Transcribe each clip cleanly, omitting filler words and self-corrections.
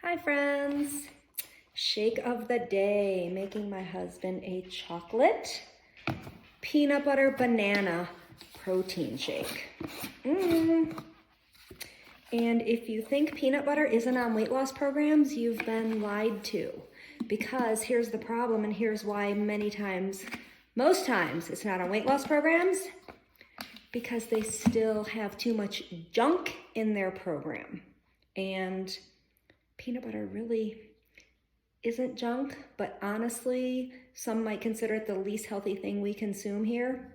Hi friends, shake of the day, making my husband a chocolate peanut butter banana protein shake. And if you think peanut butter isn't on weight loss programs, you've been lied to, because here's the problem and here's why most times it's not on weight loss programs, because they still have too much junk in their program. And peanut butter really isn't junk, but honestly, some might consider it the least healthy thing we consume here,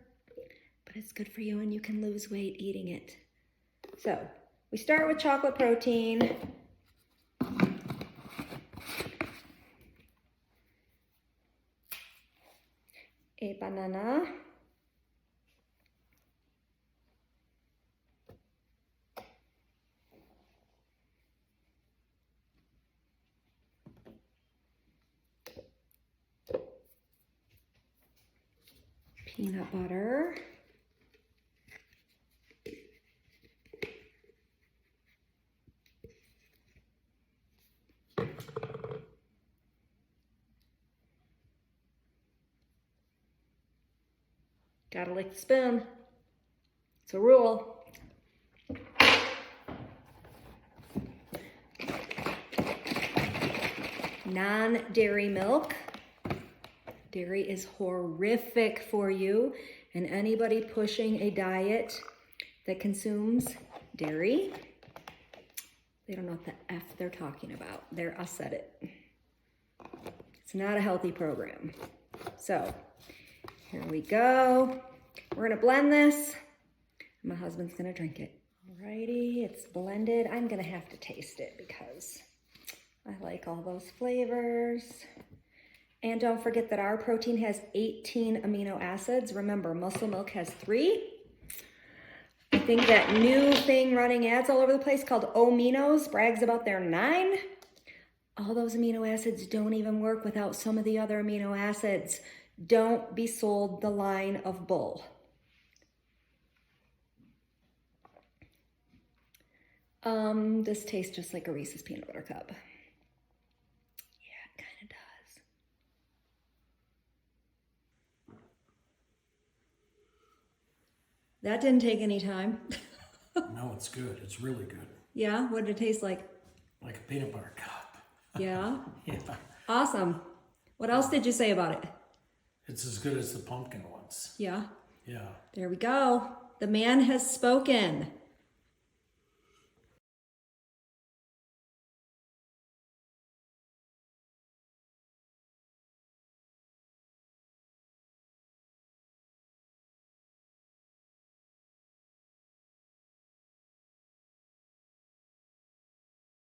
but it's good for you and you can lose weight eating it. So we start with chocolate protein. A banana. Peanut butter. Gotta lick the spoon. It's a rule. Non-dairy milk. Dairy is horrific for you, and anybody pushing a diet that consumes dairy, they don't know what the F they're talking about. I said it. It's not a healthy program. So here we go. We're gonna blend this. My husband's gonna drink it. Alrighty, it's blended. I'm gonna have to taste it because I like all those flavors. And don't forget that our protein has 18 amino acids. Remember, muscle milk has 3. I think that new thing running ads all over the place called Aminos brags about their 9. All those amino acids don't even work without some of the other amino acids. Don't be sold the line of bull. This tastes just like a Reese's Peanut Butter Cup. That didn't take any time. No, it's good. It's really good. Yeah? What did it taste like? Like a peanut butter cup. Yeah? Yeah. Awesome. What else did you say about it? It's as good as the pumpkin ones. Yeah? Yeah. There we go. The man has spoken.